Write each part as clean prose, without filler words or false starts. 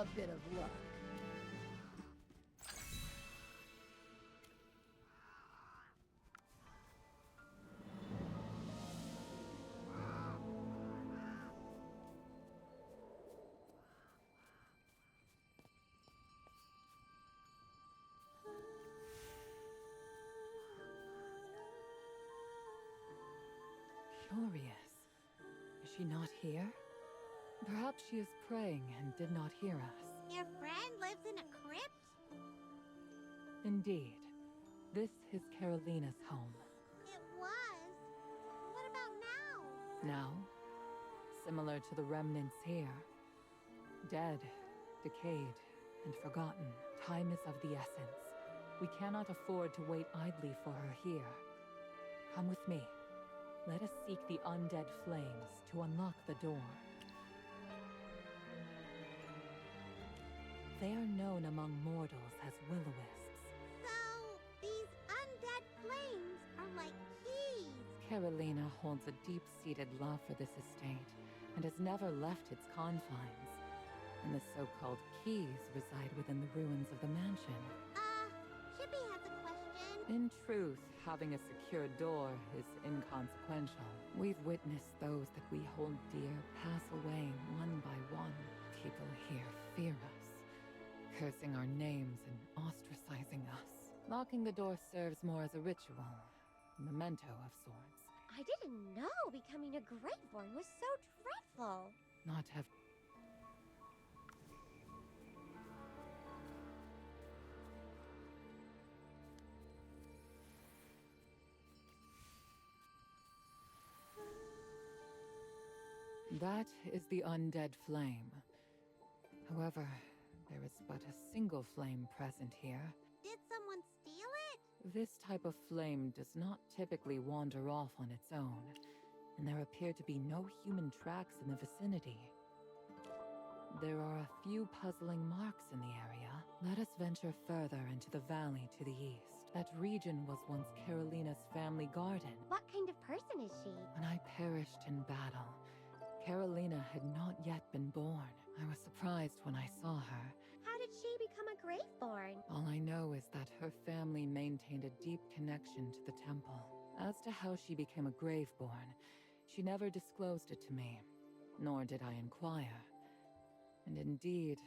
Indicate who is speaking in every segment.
Speaker 1: a bit of luck.
Speaker 2: Curious. Is she not here? Perhaps she is praying and did not hear us.
Speaker 3: Your friend lives in a crypt?
Speaker 2: Indeed. This is Carolina's home.
Speaker 3: It was. What about now?
Speaker 2: Now, similar to the remnants here. Dead, decayed, and forgotten. Time is of the essence. We cannot afford to wait idly for her here. Come with me. Let us seek the undead flames to unlock the door. They are known among mortals as will-o-wisps.
Speaker 3: So, these undead flames are like keys.
Speaker 2: Carolina holds a deep-seated love for this estate and has never left its confines. And the so-called keys reside within the ruins of the mansion.
Speaker 3: Chippy has a question.
Speaker 2: In truth, having a secure door is inconsequential. We've witnessed those that we hold dear pass away one by one. People here fear us, cursing our names and ostracizing us. Locking the door serves more as a ritual, a memento of sorts.
Speaker 3: I didn't know becoming a Graveborn was so dreadful.
Speaker 2: Not have That is the undead flame. However, there is but a single flame present here.
Speaker 3: Did someone steal it?
Speaker 2: This type of flame does not typically wander off on its own, and there appear to be no human tracks in the vicinity. There are a few puzzling marks in the area. Let us venture further into the valley to the east. That region was once Carolina's family garden.
Speaker 3: What kind of person is she?
Speaker 2: When I perished in battle, Carolina had not yet been born. I was surprised when I saw her.
Speaker 3: How did she become a Graveborn?
Speaker 2: All I know is that her family maintained a deep connection to the temple. As to how she became a Graveborn, she never disclosed it to me, nor did I inquire. And indeed,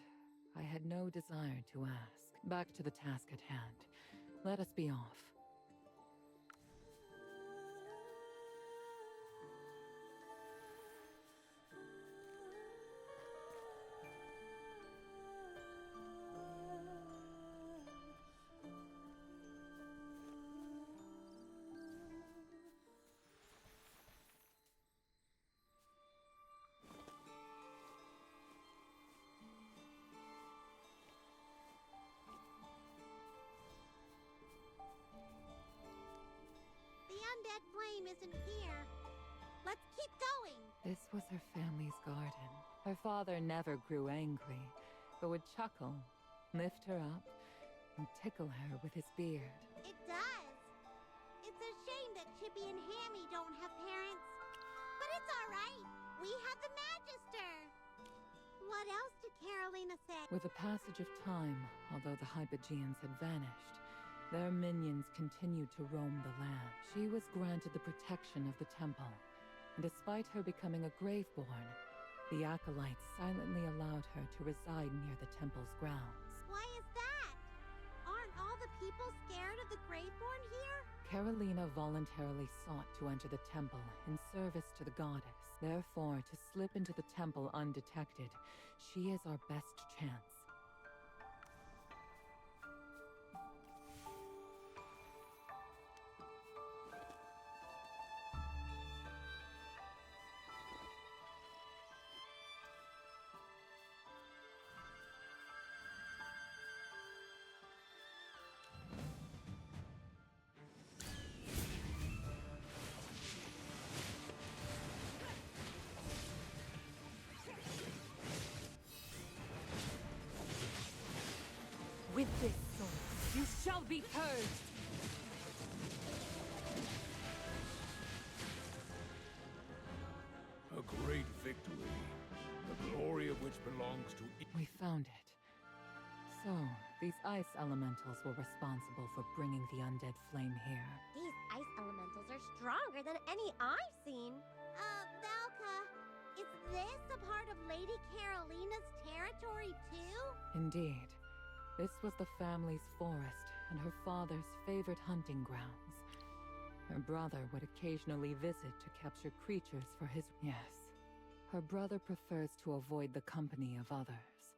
Speaker 2: I had no desire to ask. Back to the task at hand. Let us be off.
Speaker 3: The undead flame isn't here. Let's keep going.
Speaker 2: This was her family's garden. Her father never grew angry, but would chuckle, lift her up, and tickle her with his beard.
Speaker 3: It does. It's a shame that Chippy and Hammy don't have parents. But it's all right. We have the Magister. What else did Carolina say?
Speaker 2: With the passage of time, although the Hypogeans had vanished, their minions continued to roam the land. She was granted the protection of the temple, and despite her becoming a Graveborn, the Acolytes silently allowed her to reside near the temple's grounds.
Speaker 3: Why is that? Aren't all the people scared of the Graveborn here?
Speaker 2: Carolina voluntarily sought to enter the temple in service to the goddess. Therefore, to slip into the temple undetected, she is our best chance. With this sword, you shall be purged!
Speaker 4: A great victory, the glory of which belongs to...
Speaker 2: We found it. So, these ice elementals were responsible for bringing the undead flame here.
Speaker 1: These ice elementals are stronger than any I've seen.
Speaker 3: Valka, is this a part of Lady Carolina's territory too?
Speaker 2: Indeed. This was the family's forest and her father's favorite hunting grounds. Her brother would occasionally visit to capture creatures for his... Yes. Her brother prefers to avoid the company of others.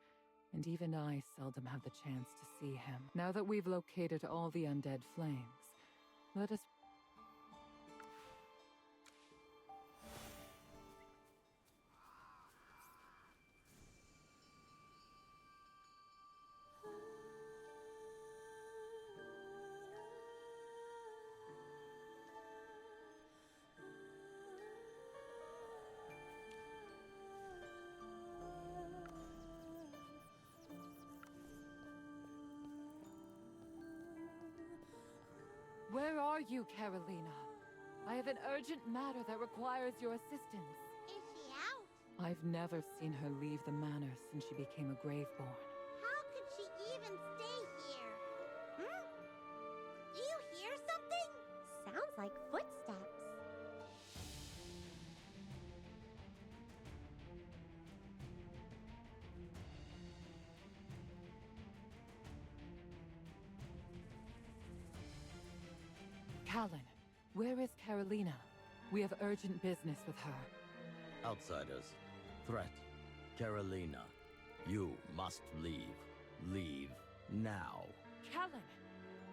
Speaker 2: And even I seldom have the chance to see him. Now that we've located all the undead flames, let us... Where are you, Carolina? I have an urgent matter that requires your assistance.
Speaker 3: Is she out?
Speaker 2: I've never seen her leave the manor since she became a graveborn.
Speaker 3: How could she even stay here? Do you hear something?
Speaker 1: Sounds like footsteps.
Speaker 2: Callan, where is Carolina? We have urgent business with her.
Speaker 4: Outsiders. Threat. Carolina. You must leave. Leave now.
Speaker 2: Callan!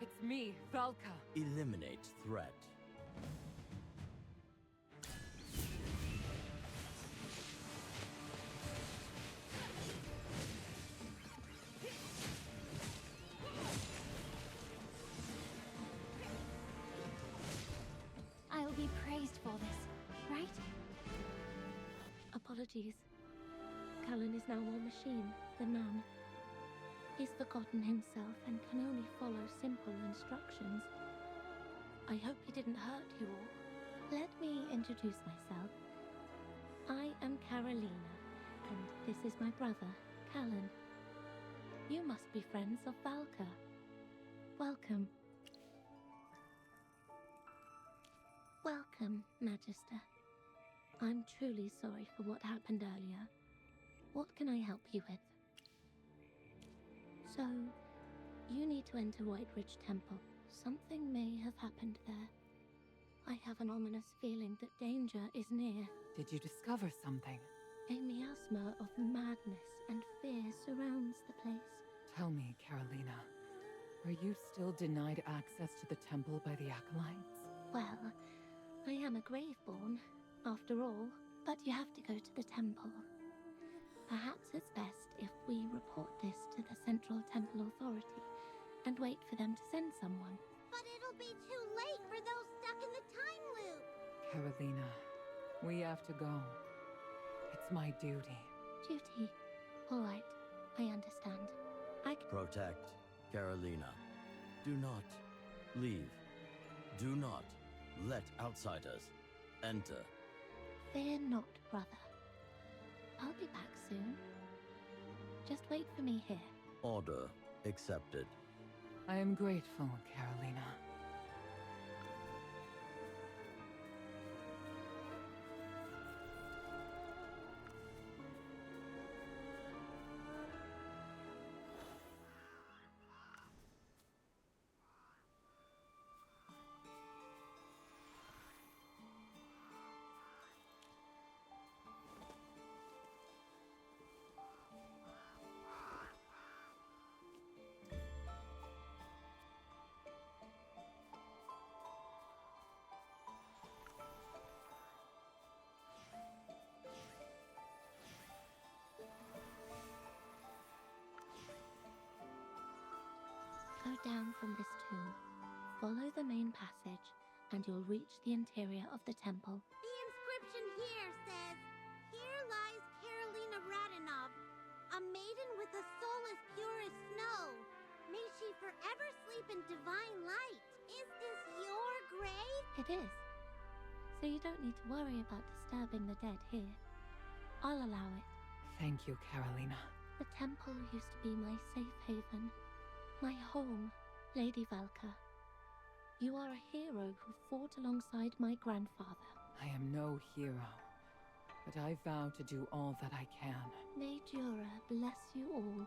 Speaker 2: It's me, Valka.
Speaker 4: Eliminate threat.
Speaker 1: I'll be praised for this, right? Apologies. Callan is now more machine than man. He's forgotten himself and can only follow simple instructions. I hope he didn't hurt you all. Let me introduce myself. I am Carolina, and this is my brother, Callan. You must be friends of Valka. Welcome. Welcome, Magister. I'm truly sorry for what happened earlier. What can I help you with? So, you need to enter Whiteridge Temple. Something may have happened there. I have an ominous feeling that danger is near.
Speaker 2: Did you discover something?
Speaker 1: A miasma of madness and fear surrounds the place.
Speaker 2: Tell me, Carolina, are you still denied access to the temple by the acolytes?
Speaker 1: Well, I am a graveborn, after all, but you have to go to the temple. Perhaps it's best if we report this to the Central Temple Authority and wait for them to send someone.
Speaker 3: But it'll be too late for those stuck in the time loop.
Speaker 2: Carolina, we have to go. It's my duty.
Speaker 1: Duty. All right, I understand.
Speaker 4: Protect Carolina. Do not leave. Do not let outsiders enter.
Speaker 1: Fear not, brother. I'll be back soon. Just wait for me here.
Speaker 4: Order accepted.
Speaker 2: I am grateful, Carolina.
Speaker 1: Go down from this tomb. Follow the main passage, and you'll reach the interior of the temple.
Speaker 3: The inscription here says, "Here lies Carolina Radinov, a maiden with a soul as pure as snow. May she forever sleep in divine light." Is this your grave?
Speaker 1: It is. So you don't need to worry about disturbing the dead here. I'll allow it.
Speaker 2: Thank you, Carolina.
Speaker 1: The temple used to be my safe haven, my home, Lady Valka. You are a hero who fought alongside my grandfather.
Speaker 2: I am no hero, but I vow to do all that I can.
Speaker 1: May Jura bless you all.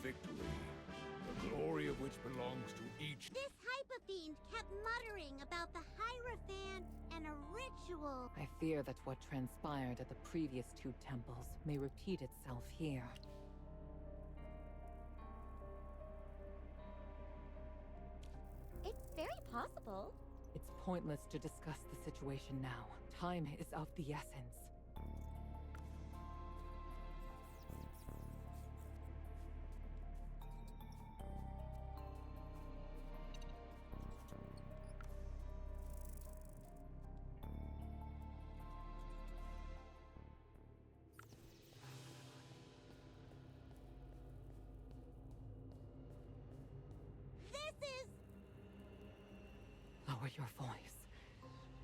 Speaker 5: Victory, the glory of which belongs to each.
Speaker 3: This hypofiend kept muttering about the Hierophant and a ritual.
Speaker 2: I fear that what transpired at the previous two temples may repeat itself here.
Speaker 6: It's very possible.
Speaker 2: It's pointless to discuss the situation now. Time is of the essence. Lower your voice.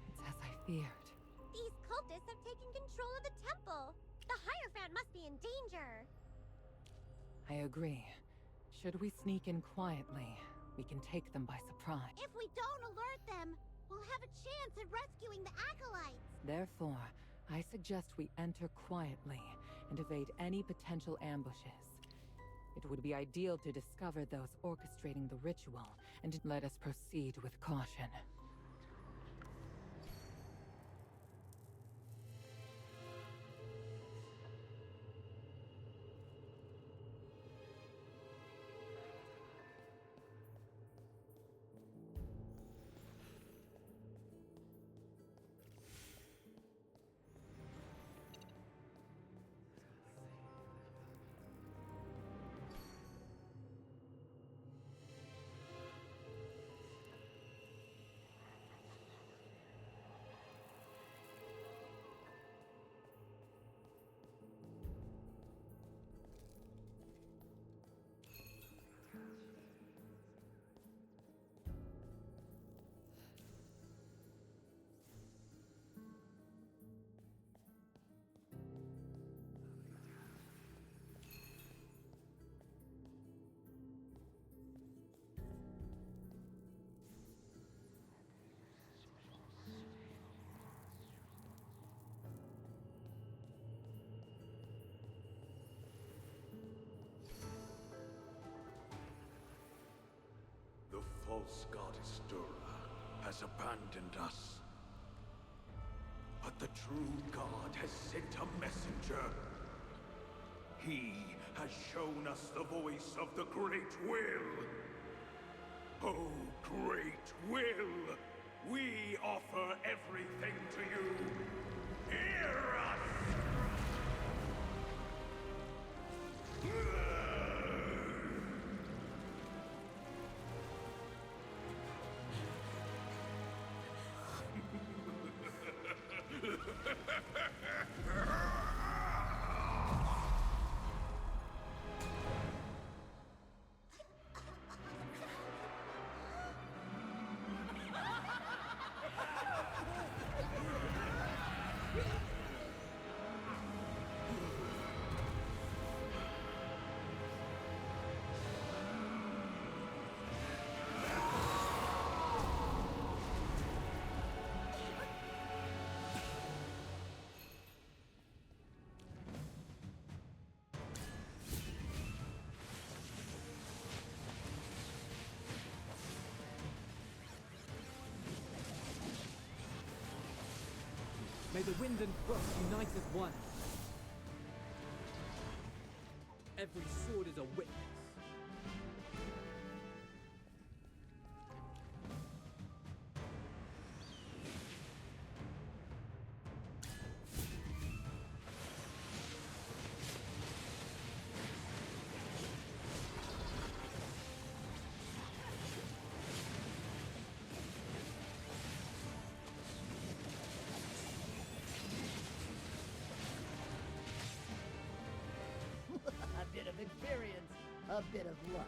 Speaker 2: It's as I feared.
Speaker 6: These cultists have taken control of the temple. The Hierophant must be in danger.
Speaker 2: I agree. Should we sneak in quietly, we can take them by surprise.
Speaker 3: If we don't alert them, we'll have a chance at rescuing the acolytes.
Speaker 2: Therefore, I suggest we enter quietly and evade any potential ambushes. It would be ideal to discover those orchestrating the ritual, and let us proceed with caution.
Speaker 5: The false goddess Dura has abandoned us. But the true God has sent a messenger. He has shown us the voice of the Great Will. Oh, Great Will! We offer everything to you. Hear us!
Speaker 7: May the wind and frost unite as one. Every sword is a witness.
Speaker 8: A bit of luck.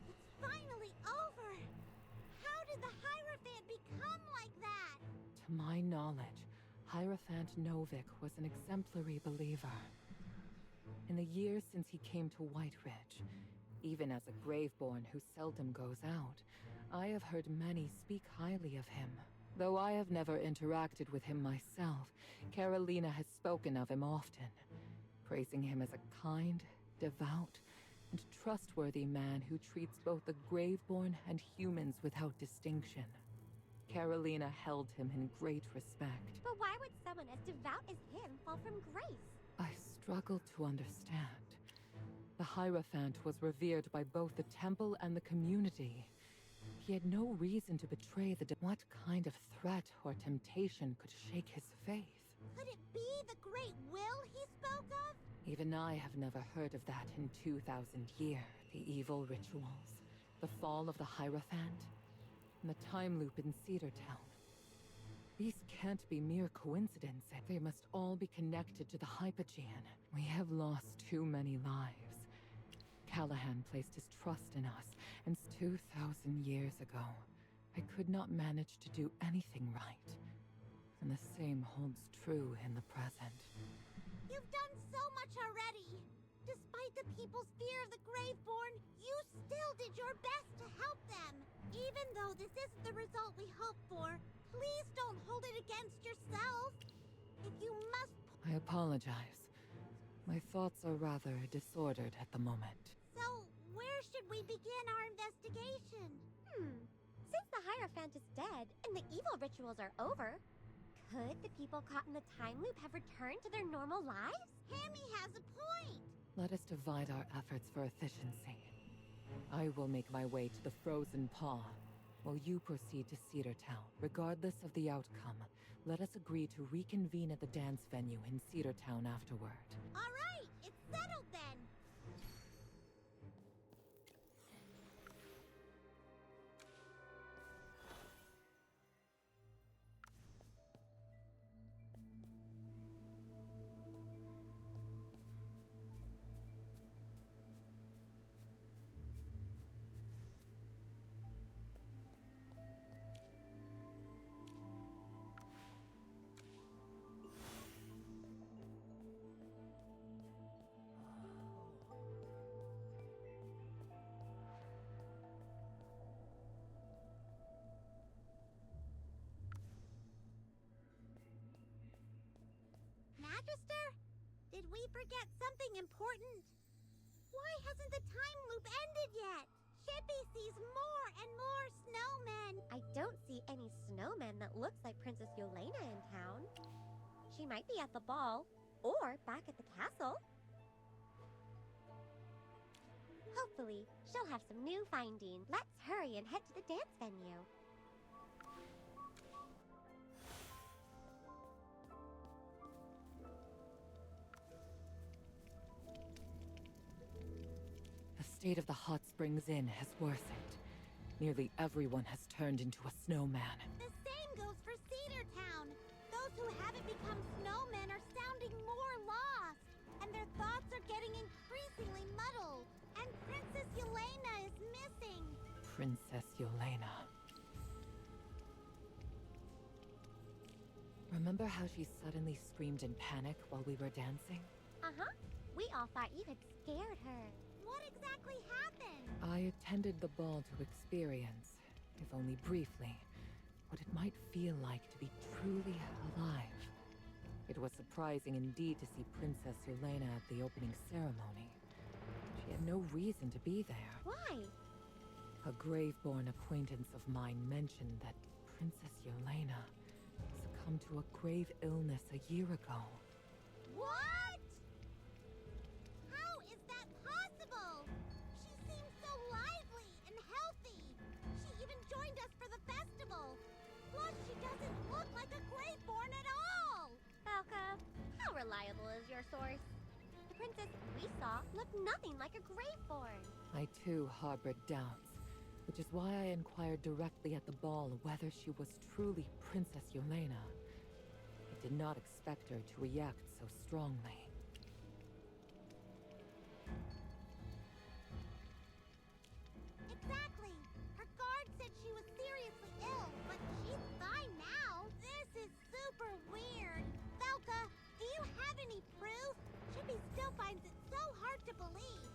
Speaker 3: It's finally over! How did the Hierophant become like that?
Speaker 2: To my knowledge, Hierophant Novik was an exemplary believer. In the years since he came to White Ridge, even as a Graveborn who seldom goes out, I have heard many speak highly of him. Though I have never interacted with him myself, Carolina has spoken of him often, praising him as a kind, devout, and trustworthy man who treats both the Graveborn and humans without distinction. Carolina held him in great respect.
Speaker 6: But why would someone as devout as him fall from grace?
Speaker 2: I struggle to understand. The Hierophant was revered by both the temple and the community. He had no reason to betray what kind of threat or temptation could shake his faith?
Speaker 3: Could it be the great will he spoke of?
Speaker 2: Even I have never heard of that in 2,000 years. The evil rituals, the fall of the Hierophant, and the time loop in Cedar Town. These can't be mere coincidences. They must all be connected to the Hypogean. We have lost too many lives. Callahan placed his trust in us, and 2,000 years ago, I could not manage to do anything right. And the same holds true in the present.
Speaker 3: You've done so much already! Despite the people's fear of the Graveborn, you still did your best to help them! Even though this isn't the result we hoped for, please don't hold it against yourself! If you must...
Speaker 2: I apologize. My thoughts are rather disordered at the moment.
Speaker 3: So, where should we begin our investigation?
Speaker 6: Since the Hierophant is dead and the evil rituals are over, could the people caught in the time loop have returned to their normal lives?
Speaker 3: Hammy has a point!
Speaker 2: Let us divide our efforts for efficiency. I will make my way to the Frozen Paw, while you proceed to Cedar Town. Regardless of the outcome, let us agree to reconvene at the dance venue in Cedar Town afterward.
Speaker 3: Alright, it's settled then! Magister? Did we forget something important? Why hasn't the time loop ended yet? Chippy sees more and more snowmen.
Speaker 6: I don't see any snowmen that looks like Princess Yelena in town. She might be at the ball, or back at the castle. Hopefully, she'll have some new findings. Let's hurry and head to the dance venue.
Speaker 2: The state of the Hot Springs Inn has worsened. Nearly everyone has turned into a snowman.
Speaker 3: The same goes for Cedar Town. Those who haven't become snowmen are sounding more lost, and their thoughts are getting increasingly muddled. And Princess Yelena is missing.
Speaker 2: Princess Yelena. Remember how she suddenly screamed in panic while we were dancing?
Speaker 6: Uh-huh. We all thought you had scared her.
Speaker 3: What exactly happened?
Speaker 2: I attended the ball to experience, if only briefly, what it might feel like to be truly alive. It was surprising indeed to see Princess Yelena at the opening ceremony. She had no reason to be there.
Speaker 6: Why?
Speaker 2: A Graveborn acquaintance of mine mentioned that Princess Yelena succumbed to a grave illness a year ago.
Speaker 3: What? How is that possible? She seems so lively and healthy. She even joined us for the festival. Plus, she doesn't look like a Graveborn at all.
Speaker 6: Falca, how reliable is your source? The princess we saw looked nothing like a Graveborn.
Speaker 2: I too harbored doubts, Which is why I inquired directly at the ball whether she was truly Princess Yelena. I did not expect her to react so strongly.
Speaker 3: Exactly. Her guard said she was seriously ill, but she's fine now. This is super weird. Velka, do you have any proof? Chippy still finds it so hard to believe.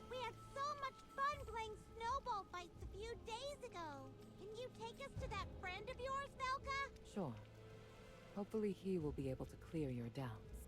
Speaker 3: We had so much fun playing snowball fights a few days ago. Can you take us to that friend of yours, Velka?
Speaker 2: Sure. Hopefully he will be able to clear your doubts.